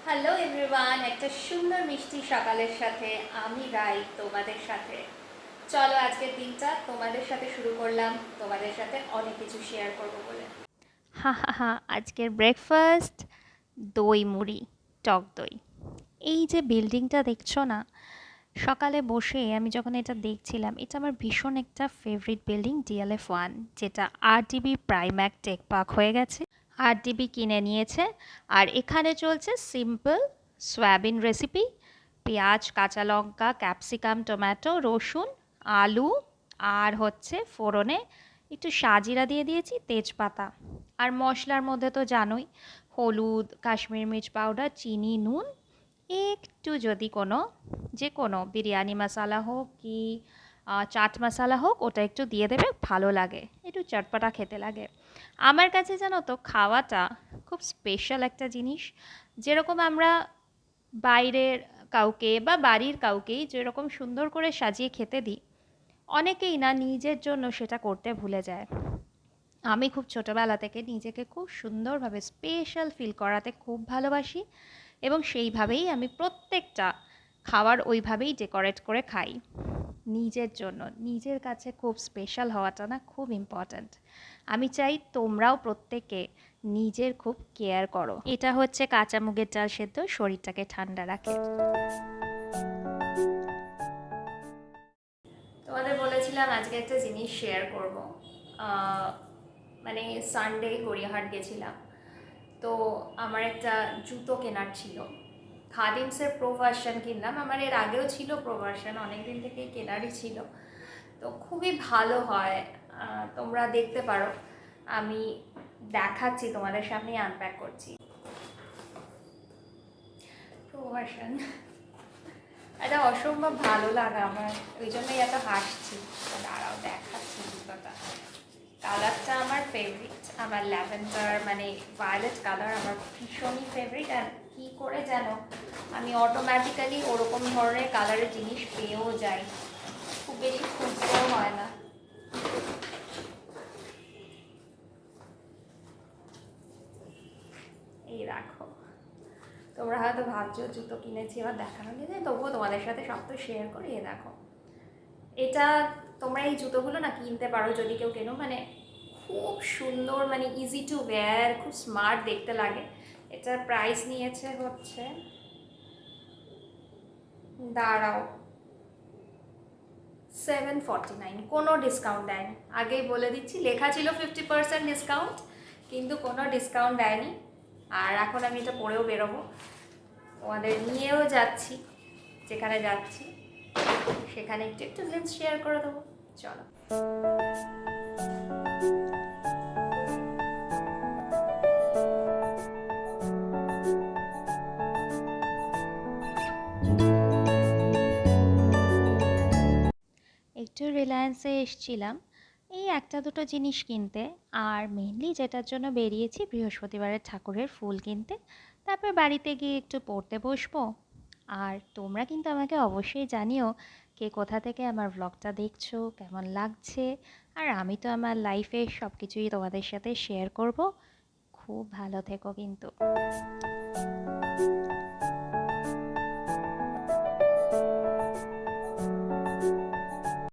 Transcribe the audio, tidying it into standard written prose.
Hello everyone, একটা সুন্দর মিষ্টি সকালের সাথে আমি রাই তোমাদের সাথে। চলো আজকের দিনটা তোমাদের সাথে শুরু করলাম, তোমাদের সাথে অনেক কিছু শেয়ার করব বলে। হা হা হা, আজকের ব্রেকফাস্ট দই মুড়ি, টক দই। এই যে বিল্ডিংটা দেখছো না, সকালে বসে আমি যখন এটা দেখছিলাম, এটা আমার ভীষণ একটা ফেভারিট বিল্ডিং, DLF 1, যেটা RDB প্রাইম্যাক টেক পার্ক হয়ে গেছে। RDB কিনে নিয়েছে। আর এখানে চলছে সিম্পল সয়াবিন রেসিপি, পেঁয়াজ, কাঁচা লঙ্কা, ক্যাপসিকাম, টমেটো, রসুন, আলু, আর হচ্ছে ফোড়নে একটু সাজিরা দিয়ে দিয়েছি, তেজপাতা। আর মশলার মধ্যে তো জানোই, হলুদ, কাশ্মীর মির্চ পাউডার, চিনি, নুন, একটু যদি কোনো যে কোনো বিরিয়ানি মশলা হোক কি চাট মশলা হোক, ওটা একটু দিয়ে দেবে, ভালো লাগে, একটু চটপটা খেতে লাগে। আমার কাছে জানো তো, খাওয়াটা খুব স্পেশাল একটা জিনিস। যেরকম আমরা বাইরের কাউকে বা বাড়ির কাউকেই যেরকম সুন্দর করে সাজিয়ে খেতে দিই, অনেকেই না নিজের জন্য সেটা করতে ভুলে যায়। আমি খুব ছোটোবেলা থেকে নিজেকে খুব সুন্দরভাবে স্পেশাল ফিল করাতে খুব ভালোবাসি, এবং সেইভাবেই আমি প্রত্যেকটা খাবার ওইভাবেই ডেকোরেট করে খাই। নিজের জন্য, নিজের কাছে খুব স্পেশাল হওয়াটা না খুব ইম্পর্ট্যান্ট। আমি চাই তোমরাও প্রত্যেকে নিজের খুব কেয়ার করো। এটা হচ্ছে কাঁচা মুগের ডাল সেদ্ধ, শরীরটাকে ঠান্ডা রাখে। তোমাদের বলেছিলাম আজকে একটা জিনিস শেয়ার করব। আহ, মানে সানডে গড়িয়াহাট গেছিলাম, তো আমার একটা জুতো কেনার ছিল। খাদিমসের প্রো ভার্সন কিনলাম, আমার এর আগেও ছিল প্রো ভার্সন, অনেকদিন থেকেই কেনারই ছিল। তো খুবই ভালো হয়, তোমরা দেখতে পারো। আমি দেখাচ্ছি তোমাদের সামনেই, আনপ্যাক করছি। প্রো ভার্সন, এটা অসম্ভব ভালো লাগা আমার, ওই জন্যই এত হাসছি। দাঁড়াও দেখাচ্ছি জুতোটা। কালারটা আমার ফেভারিট, আমার ল্যাভেন্ডার মানে ভায়োলেট কালার আমার ভীষণই ফেভারিট। আর কী করে যেন আমি অটোমেটিক্যালি ওরকম ধরনের কালারের জিনিস পেয়েও যাই, খুব বেশি খুঁজতেও হয় না। এই রাখো, তোমরা হয়তো ভাবছো জুতো কিনেছি এবার দেখানো নিয়ে, তবুও তোমাদের সাথে সব তো শেয়ার করি। এ দেখো, এটা তোমরা এই জুতোগুলো না কিনতে পারো যদি কেউ কেনো, মানে খুব সুন্দর, মানে ইজি টু ওয়্যার, খুব স্মার্ট দেখতে লাগে। এটার প্রাইস নিয়েছে হচ্ছে, দাঁড়াও, 749। কোনো ডিসকাউন্ট দেয়নি, আগেই বলে দিচ্ছি। লেখা ছিল 50% ডিসকাউন্ট, কিন্তু কোনো ডিসকাউন্ট দেয়নি। আর এখন আমি এটা পরেও বেরোবো, তোমাদের নিয়েও যাচ্ছি, যেখানে যাচ্ছি সেখানে একটু একটু গ্লিমস শেয়ার করে দেবো। চলো। একটু রিলায়েন্সে এসছিলাম এই একটা দুটো জিনিস কিনতে। আর মেনলি যেটার জন্য বেরিয়েছি, বৃহস্পতিবারের ঠাকুরের ফুল কিনতে। তারপর বাড়িতে গিয়ে একটু পড়তে বসবো। আর তোমরা কিন্তু আমাকে অবশ্যই জানিও কে কোথা থেকে আমার ব্লগটা দেখছো, কেমন লাগছে। আর আমি তো আমার লাইফে সব কিছুই তোমাদের সাথে শেয়ার করব। খুব ভালো থেকো কিন্তু।